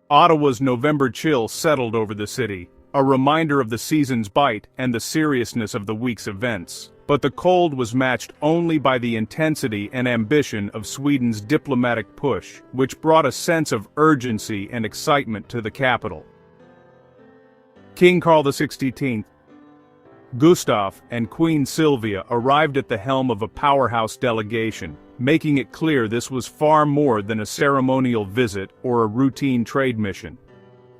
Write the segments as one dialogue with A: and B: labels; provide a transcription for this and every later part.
A: Ottawa's November chill settled over the city, a reminder of the season's bite and the seriousness of the week's events. But the cold was matched only by the intensity and ambition of Sweden's diplomatic push, which brought a sense of urgency and excitement to the capital. King Carl XVI, Gustav, and Queen Sylvia arrived at the helm of a powerhouse delegation, making it clear this was far more than a ceremonial visit or a routine trade mission.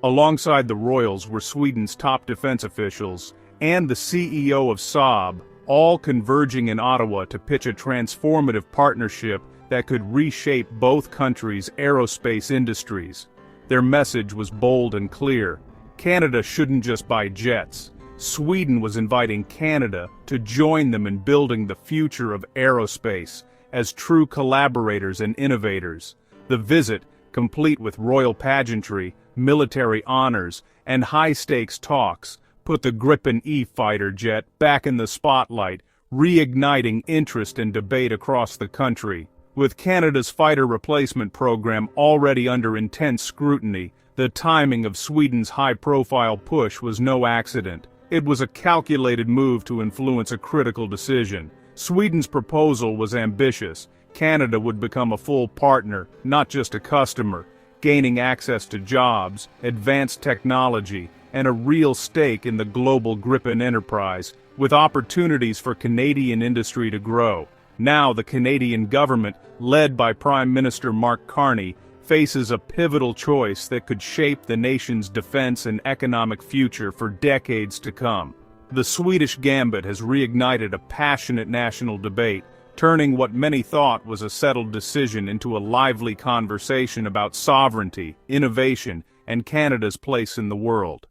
A: Alongside the royals were Sweden's top defense officials and the CEO of Saab, all converging in Ottawa to pitch a transformative partnership that could reshape both countries' aerospace industries. Their message was bold and clear. Canada shouldn't just buy jets. Sweden was inviting Canada to join them in building the future of aerospace as true collaborators and innovators. The visit, complete with royal pageantry, military honors, and high-stakes talks, put the Gripen E fighter jet back in the spotlight, reigniting interest and debate across the country. With Canada's fighter replacement program already under intense scrutiny, the timing of Sweden's high-profile push was no accident. It was a calculated move to influence a critical decision. Sweden's proposal was ambitious. Canada would become a full partner, not just a customer, gaining access to jobs, advanced technology, and a real stake in the global Gripen enterprise, with opportunities for Canadian industry to grow. Now the Canadian government, led by Prime Minister Mark Carney, faces a pivotal choice that could shape the nation's defense and economic future for decades to come. The Swedish gambit has reignited a passionate national debate, turning what many thought was a settled decision into a lively conversation about sovereignty, innovation, and Canada's place in the world.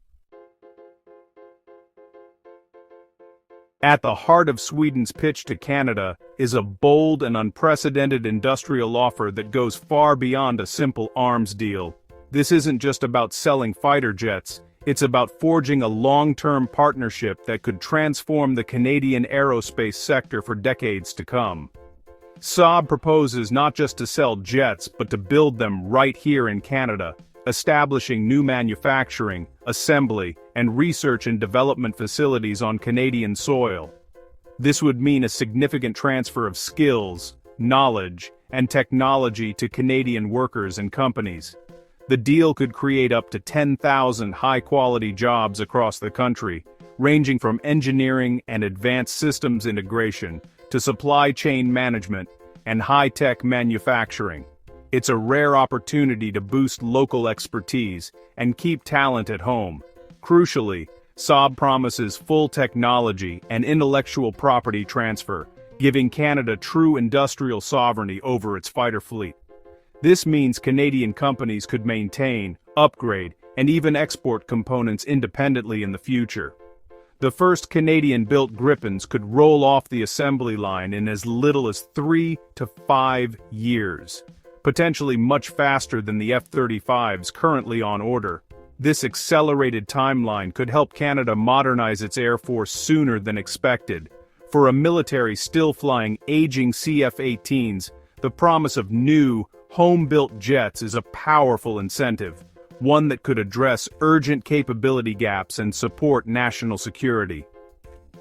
A: At the heart of Sweden's pitch to Canada is a bold and unprecedented industrial offer that goes far beyond a simple arms deal. This isn't just about selling fighter jets, it's about forging a long-term partnership that could transform the Canadian aerospace sector for decades to come. Saab proposes not just to sell jets but to build them right here in Canada, establishing new manufacturing, assembly, and research and development facilities on Canadian soil. This would mean a significant transfer of skills, knowledge, and technology to Canadian workers and companies. The deal could create up to 10,000 high-quality jobs across the country, ranging from engineering and advanced systems integration to supply chain management and high-tech manufacturing. It's a rare opportunity to boost local expertise and keep talent at home. Crucially, Saab promises full technology and intellectual property transfer, giving Canada true industrial sovereignty over its fighter fleet. This means Canadian companies could maintain, upgrade, and even export components independently in the future. The first Canadian-built Gripens could roll off the assembly line in as little as 3 to 5 years. Potentially much faster than the F-35s currently on order. This accelerated timeline could help Canada modernize its air force sooner than expected. For a military still flying aging CF-18s, the promise of new, home-built jets is a powerful incentive, one that could address urgent capability gaps and support national security.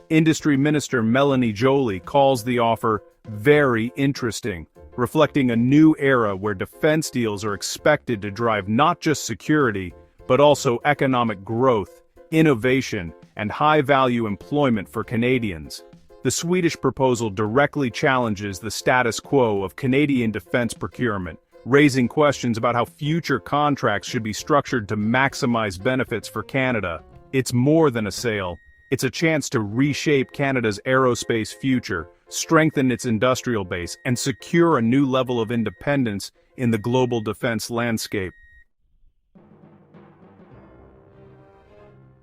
A: Industry Minister Melanie Joly calls the offer very interesting, reflecting a new era where defense deals are expected to drive not just security, but also economic growth, innovation, and high-value employment for Canadians. The Swedish proposal directly challenges the status quo of Canadian defense procurement, raising questions about how future contracts should be structured to maximize benefits for Canada. It's more than a sale. It's a chance to reshape Canada's aerospace future, strengthen its industrial base, and secure a new level of independence in the global defense landscape.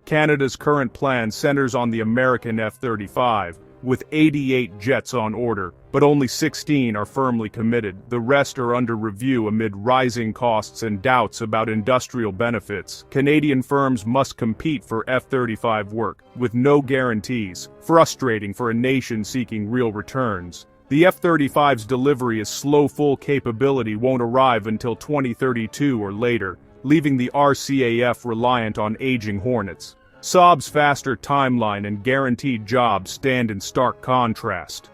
A: Canada's current plan centers on the American F-35, with 88 jets on order, but only 16 are firmly committed. The rest are under review amid rising costs and doubts about industrial benefits. Canadian firms must compete for F-35 work, with no guarantees, frustrating for a nation seeking real returns. The F-35's delivery as slow full capability won't arrive until 2032 or later, leaving the RCAF reliant on aging Hornets. Saab's faster timeline and guaranteed jobs stand in stark contrast.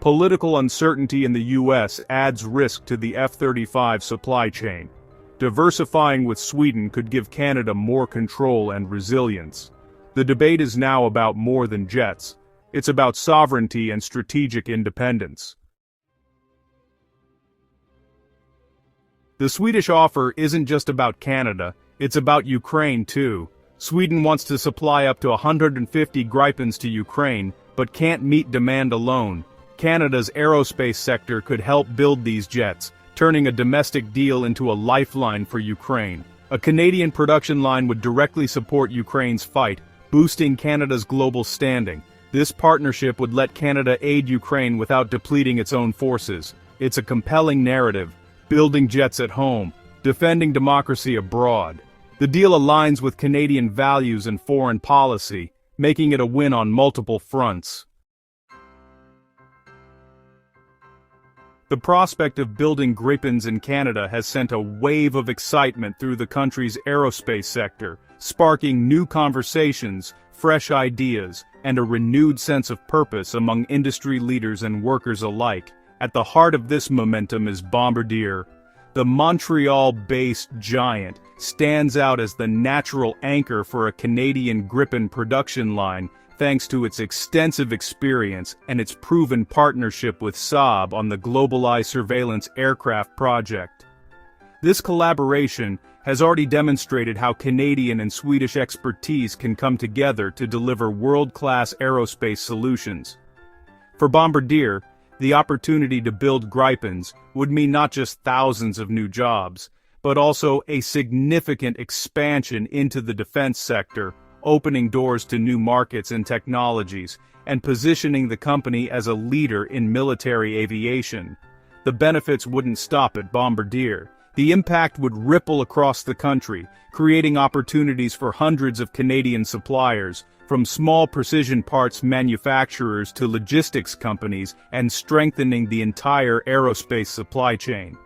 A: Political uncertainty in the U.S. adds risk to the F-35 supply chain. Diversifying with Sweden could give Canada more control and resilience. The debate is now about more than jets. It's about sovereignty and strategic independence. The Swedish offer isn't just about Canada, it's about Ukraine too. Sweden wants to supply up to 150 Gripens to Ukraine, but can't meet demand alone. Canada's aerospace sector could help build these jets, turning a domestic deal into a lifeline for Ukraine. A Canadian production line would directly support Ukraine's fight, boosting Canada's global standing. This partnership would let Canada aid Ukraine without depleting its own forces. It's a compelling narrative, building jets at home, defending democracy abroad. The deal aligns with Canadian values and foreign policy, making it a win on multiple fronts. The prospect of building Gripens in Canada has sent a wave of excitement through the country's aerospace sector, sparking new conversations, fresh ideas, and a renewed sense of purpose among industry leaders and workers alike. At the heart of this momentum is Bombardier. The Montreal-based giant stands out as the natural anchor for a Canadian Gripen production line, thanks to its extensive experience and its proven partnership with Saab on the GlobalEye surveillance aircraft project. This collaboration has already demonstrated how Canadian and Swedish expertise can come together to deliver world-class aerospace solutions. For Bombardier, the opportunity to build Gripens would mean not just thousands of new jobs, but also a significant expansion into the defense sector, opening doors to new markets and technologies, and positioning the company as a leader in military aviation. The benefits wouldn't stop at Bombardier. The impact would ripple across the country, creating opportunities for hundreds of Canadian suppliers, from small precision parts manufacturers to logistics companies, and strengthening the entire aerospace supply chain.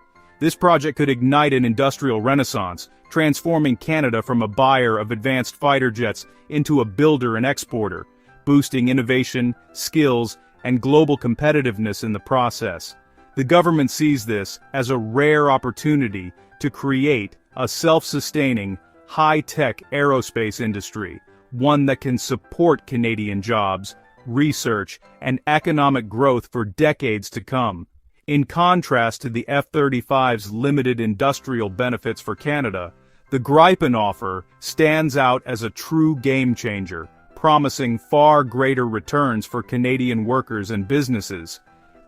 A: This project could ignite an industrial renaissance, transforming Canada from a buyer of advanced fighter jets into a builder and exporter, boosting innovation, skills, and global competitiveness in the process. The government sees this as a rare opportunity to create a self-sustaining, high-tech aerospace industry, one that can support Canadian jobs, research, and economic growth for decades to come. In contrast to the F-35's limited industrial benefits for Canada, the Gripen offer stands out as a true game-changer, promising far greater returns for Canadian workers and businesses.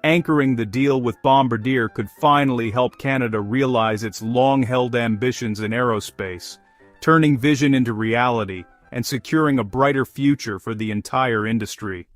A: Anchoring the deal with Bombardier could finally help Canada realize its long-held ambitions in aerospace, turning vision into reality and securing a brighter future for the entire industry.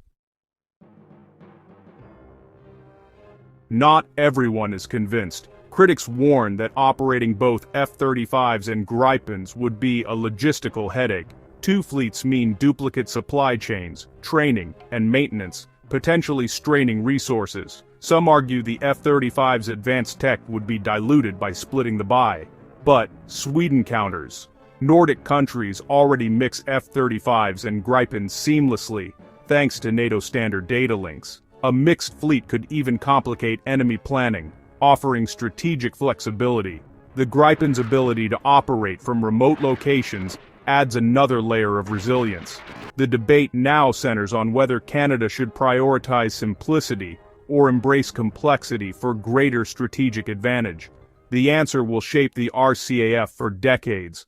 A: Not everyone is convinced. Critics warn that operating both F-35s and Gripens would be a logistical headache. Two fleets mean duplicate supply chains, training, and maintenance, potentially straining resources. Some argue the F-35's advanced tech would be diluted by splitting the buy. But Sweden counters. Nordic countries already mix F-35s and Gripens seamlessly, thanks to NATO standard data links. A mixed fleet could even complicate enemy planning, offering strategic flexibility. The Gripen's ability to operate from remote locations adds another layer of resilience. The debate now centers on whether Canada should prioritize simplicity or embrace complexity for greater strategic advantage. The answer will shape the RCAF for decades.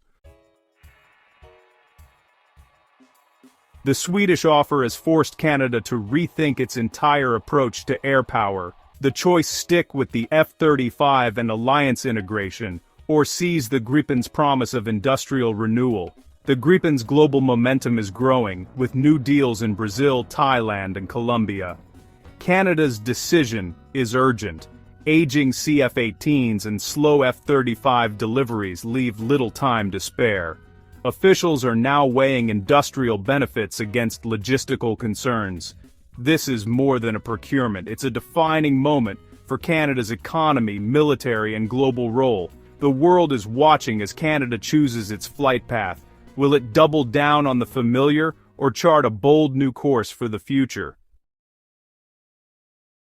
A: The Swedish offer has forced Canada to rethink its entire approach to air power. The choice: stick with the F-35 and alliance integration, or seize the Gripen's promise of industrial renewal. The Gripen's global momentum is growing, with new deals in Brazil, Thailand, and Colombia. Canada's decision is urgent. Aging CF-18s and slow F-35 deliveries leave little time to spare. Officials are now weighing industrial benefits against logistical concerns. This is more than a procurement, it's a defining moment for Canada's economy, military, and global role. The world is watching as Canada chooses its flight path. Will it double down on the familiar, or chart a bold new course for the future?